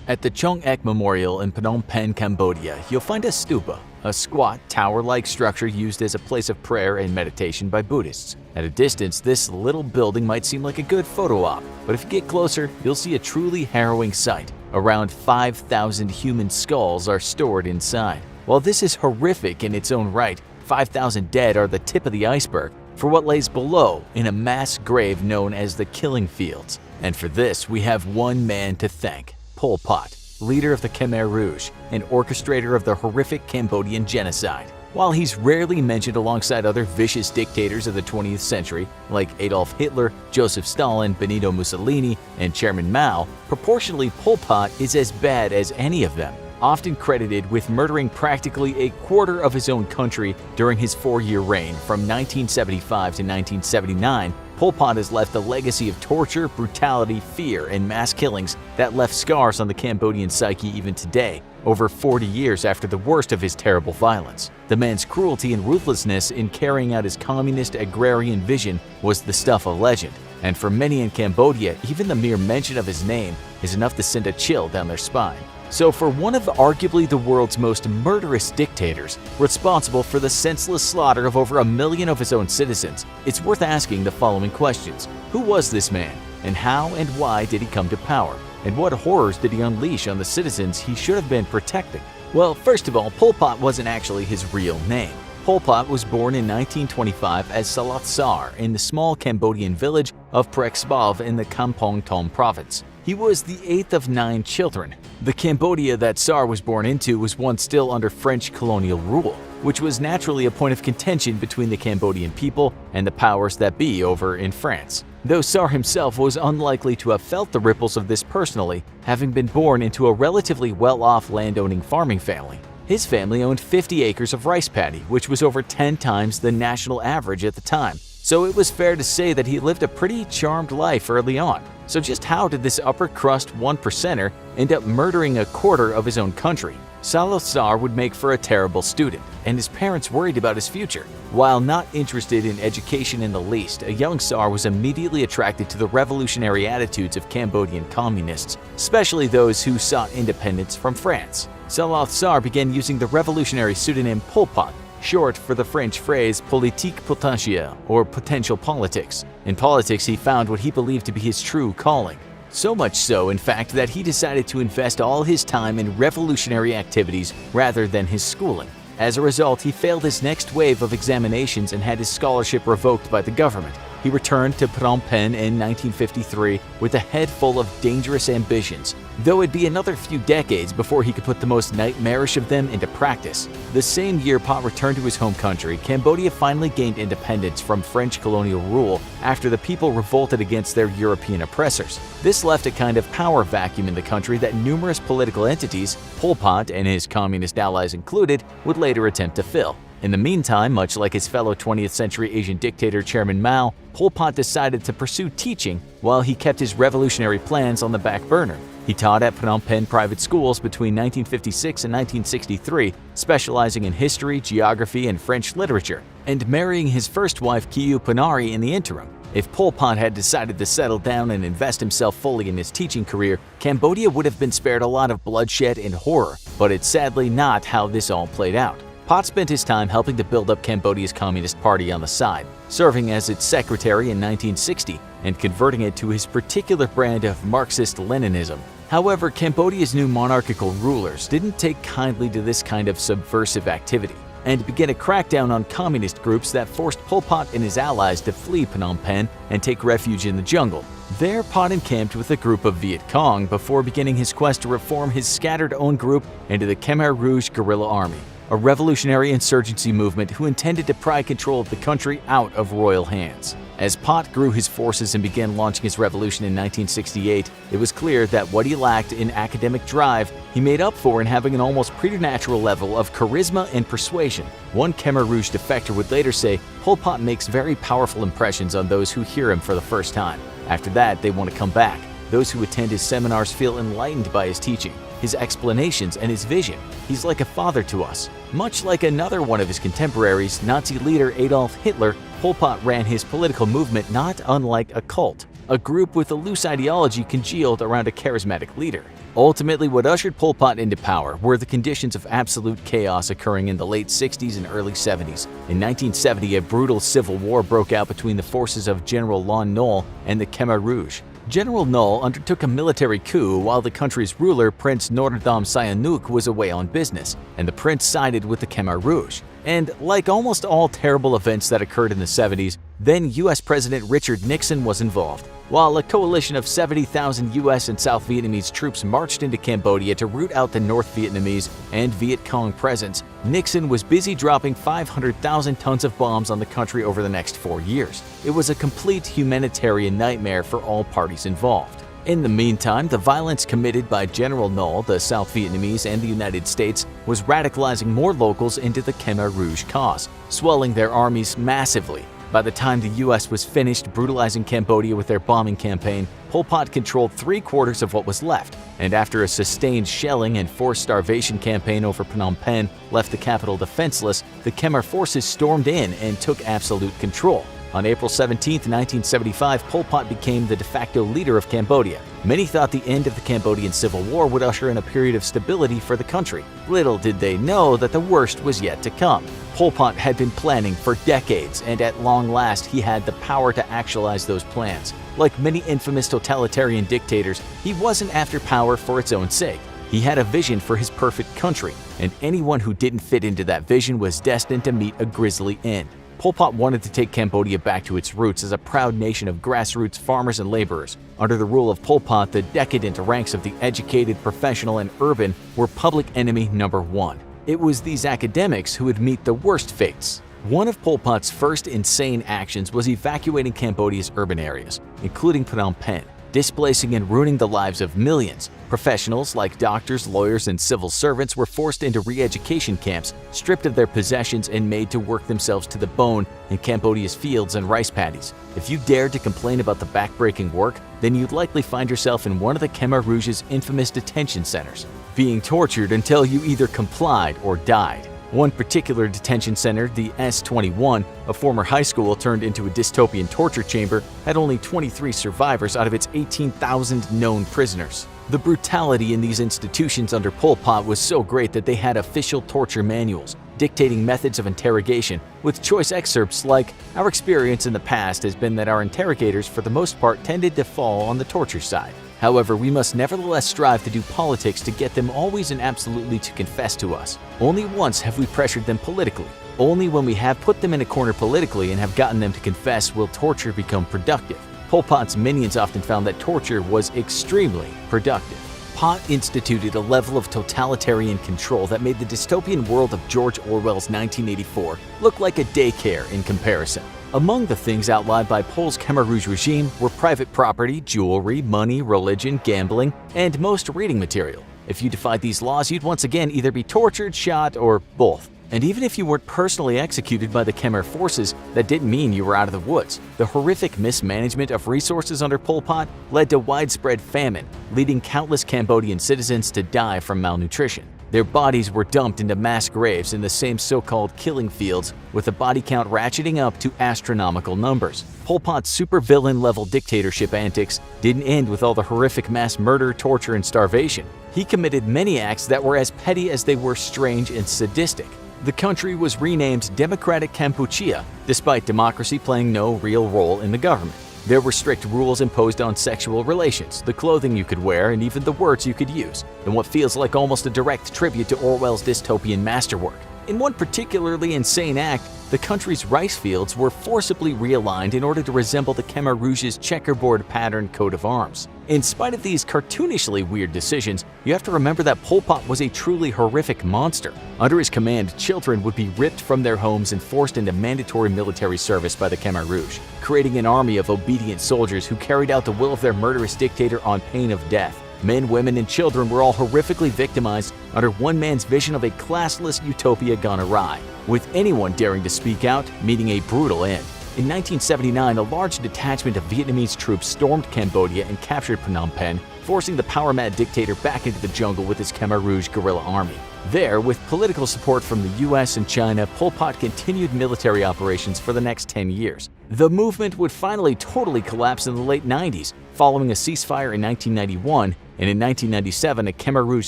At the Chong Ek Memorial in Phnom Penh, Cambodia, you'll find a stupa, a squat, tower-like structure used as a place of prayer and meditation by Buddhists. At a distance, this little building might seem like a good photo op, but if you get closer, you'll see a truly harrowing sight. Around 5,000 human skulls are stored inside. While this is horrific in its own right, 5,000 dead are the tip of the iceberg for what lays below in a mass grave known as the Killing Fields. And for this, we have one man to thank: Pol Pot, leader of the Khmer Rouge and orchestrator of the horrific Cambodian genocide. While he's rarely mentioned alongside other vicious dictators of the 20th century like Adolf Hitler, Joseph Stalin, Benito Mussolini, and Chairman Mao, proportionally Pol Pot is as bad as any of them. Often credited with murdering practically a quarter of his own country during his 4-year reign from 1975 to 1979, Pol Pot has left a legacy of torture, brutality, fear, and mass killings that left scars on the Cambodian psyche even today, over 40 years after the worst of his terrible violence. The man's cruelty and ruthlessness in carrying out his communist agrarian vision was the stuff of legend, and for many in Cambodia, even the mere mention of his name is enough to send a chill down their spine. So for one of arguably the world's most murderous dictators, responsible for the senseless slaughter of over 1 million of his own citizens, it's worth asking the following questions. Who was this man? And how and why did he come to power? And what horrors did he unleash on the citizens he should have been protecting? Well, first of all, Pol Pot wasn't actually his real name. Pol Pot was born in 1925 as Salath Sar in the small Cambodian village of Prexbov in the Kampong Tom province. He was the 8th of 9 children. The Cambodia that Sar was born into was once still under French colonial rule, which was naturally a point of contention between the Cambodian people and the powers that be over in France. Though Sar himself was unlikely to have felt the ripples of this personally, having been born into a relatively well-off landowning farming family. His family owned 50 acres of rice paddy, which was over 10 times the national average at the time. So it was fair to say that he lived a pretty charmed life early on. So just how did this upper-crust 1%er end up murdering a quarter of his own country? Salath Sar would make for a terrible student, and his parents worried about his future. While not interested in education in the least, a young Sar was immediately attracted to the revolutionary attitudes of Cambodian communists, especially those who sought independence from France. Salath Sar began using the revolutionary pseudonym Pol Pot, short for the French phrase politique potentielle, or potential politics. In politics, he found what he believed to be his true calling. So much so, in fact, that he decided to invest all his time in revolutionary activities rather than his schooling. As a result, he failed his next wave of examinations and had his scholarship revoked by the government. He returned to Phnom Penh in 1953 with a head full of dangerous ambitions, though it'd be another few decades before he could put the most nightmarish of them into practice. The same year Pot returned to his home country, Cambodia finally gained independence from French colonial rule after the people revolted against their European oppressors. This left a kind of power vacuum in the country that numerous political entities, Pol Pot and his communist allies included, would later attempt to fill. In the meantime, much like his fellow 20th century Asian dictator Chairman Mao, Pol Pot decided to pursue teaching while he kept his revolutionary plans on the back burner. He taught at Phnom Penh private schools between 1956 and 1963, specializing in history, geography, and French literature, and marrying his first wife Kiyu Panari in the interim. If Pol Pot had decided to settle down and invest himself fully in his teaching career, Cambodia would have been spared a lot of bloodshed and horror, but it's sadly not how this all played out. Pot spent his time helping to build up Cambodia's Communist Party on the side, serving as its secretary in 1960 and converting it to his particular brand of Marxist-Leninism. However, Cambodia's new monarchical rulers didn't take kindly to this kind of subversive activity and began a crackdown on communist groups that forced Pol Pot and his allies to flee Phnom Penh and take refuge in the jungle. There, Pot encamped with a group of Viet Cong before beginning his quest to reform his scattered own group into the Khmer Rouge Guerrilla Army, a revolutionary insurgency movement who intended to pry control of the country out of royal hands. As Pot grew his forces and began launching his revolution in 1968, it was clear that what he lacked in academic drive, he made up for in having an almost preternatural level of charisma and persuasion. One Khmer Rouge defector would later say, Pol Pot makes very powerful impressions on those who hear him for the first time. After that, they want to come back. Those who attend his seminars feel enlightened by his teaching, his explanations, and his vision. He's like a father to us. Much like another one of his contemporaries, Nazi leader Adolf Hitler, Pol Pot ran his political movement not unlike a cult, a group with a loose ideology congealed around a charismatic leader. Ultimately, what ushered Pol Pot into power were the conditions of absolute chaos occurring in the late 60s and early 70s. In 1970, a brutal civil war broke out between the forces of General Lon Nol and the Khmer Rouge. General Nol undertook a military coup while the country's ruler, Prince Norodom Sihanouk, was away on business, and the prince sided with the Khmer Rouge. And like almost all terrible events that occurred in the 70s, then US President Richard Nixon was involved. While a coalition of 70,000 US and South Vietnamese troops marched into Cambodia to root out the North Vietnamese and Viet Cong presence, Nixon was busy dropping 500,000 tons of bombs on the country over the next 4 years. It was a complete humanitarian nightmare for all parties involved. In the meantime, the violence committed by General Nol, the South Vietnamese, and the United States was radicalizing more locals into the Khmer Rouge cause, swelling their armies massively. By the time the US was finished brutalizing Cambodia with their bombing campaign, Pol Pot controlled 3/4 of what was left, and after a sustained shelling and forced starvation campaign over Phnom Penh left the capital defenseless, the Khmer forces stormed in and took absolute control. On April 17, 1975, Pol Pot became the de facto leader of Cambodia. Many thought the end of the Cambodian Civil War would usher in a period of stability for the country. Little did they know that the worst was yet to come. Pol Pot had been planning for decades, and at long last he had the power to actualize those plans. Like many infamous totalitarian dictators, he wasn't after power for its own sake. He had a vision for his perfect country, and anyone who didn't fit into that vision was destined to meet a grisly end. Pol Pot wanted to take Cambodia back to its roots as a proud nation of grassroots farmers and laborers. Under the rule of Pol Pot, the decadent ranks of the educated, professional, and urban were public enemy number one. It was these academics who would meet the worst fates. One of Pol Pot's first insane actions was evacuating Cambodia's urban areas, including Phnom Penh, displacing and ruining the lives of millions. Professionals like doctors, lawyers, and civil servants were forced into re-education camps, stripped of their possessions, and made to work themselves to the bone in Cambodia's fields and rice paddies. If you dared to complain about the backbreaking work, then you'd likely find yourself in one of the Khmer Rouge's infamous detention centers, being tortured until you either complied or died. One particular detention center, the S-21, a former high school turned into a dystopian torture chamber, had only 23 survivors out of its 18,000 known prisoners. The brutality in these institutions under Pol Pot was so great that they had official torture manuals, dictating methods of interrogation, with choice excerpts like, "Our experience in the past has been that our interrogators for the most part tended to fall on the torture side. However, we must nevertheless strive to do politics to get them always and absolutely to confess to us. Only once have we pressured them politically. Only when we have put them in a corner politically and have gotten them to confess will torture become productive." Pol Pot's minions often found that torture was extremely productive. Pot instituted a level of totalitarian control that made the dystopian world of George Orwell's 1984 look like a daycare in comparison. Among the things outlawed by Pol's Khmer Rouge regime were private property, jewelry, money, religion, gambling, and most reading material. If you defied these laws, you'd once again either be tortured, shot, or both. And even if you weren't personally executed by the Khmer forces, that didn't mean you were out of the woods. The horrific mismanagement of resources under Pol Pot led to widespread famine, leading countless Cambodian citizens to die from malnutrition. Their bodies were dumped into mass graves in the same so-called killing fields, with the body count ratcheting up to astronomical numbers. Pol Pot's supervillain-level dictatorship antics didn't end with all the horrific mass murder, torture, and starvation. He committed many acts that were as petty as they were strange and sadistic. The country was renamed Democratic Kampuchea, despite democracy playing no real role in the government. There were strict rules imposed on sexual relations, the clothing you could wear, and even the words you could use, in what feels like almost a direct tribute to Orwell's dystopian masterwork. In one particularly insane act, the country's rice fields were forcibly realigned in order to resemble the Khmer Rouge's checkerboard pattern coat of arms. In spite of these cartoonishly weird decisions, you have to remember that Pol Pot was a truly horrific monster. Under his command, children would be ripped from their homes and forced into mandatory military service by the Khmer Rouge, creating an army of obedient soldiers who carried out the will of their murderous dictator on pain of death. Men, women, and children were all horrifically victimized under one man's vision of a classless utopia gone awry, with anyone daring to speak out meeting a brutal end. In 1979, a large detachment of Vietnamese troops stormed Cambodia and captured Phnom Penh, forcing the power-mad dictator back into the jungle with his Khmer Rouge guerrilla army. There, with political support from the US and China, Pol Pot continued military operations for the next 10 years. The movement would finally totally collapse in the late 90s, following a ceasefire in 1991, and in 1997 a Khmer Rouge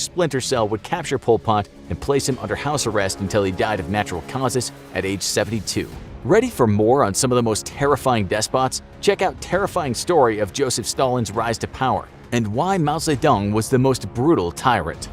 splinter cell would capture Pol Pot and place him under house arrest until he died of natural causes at age 72. Ready for more on some of the most terrifying despots? Check out Terrifying Story of Joseph Stalin's Rise to Power and why Mao Zedong was the most brutal tyrant.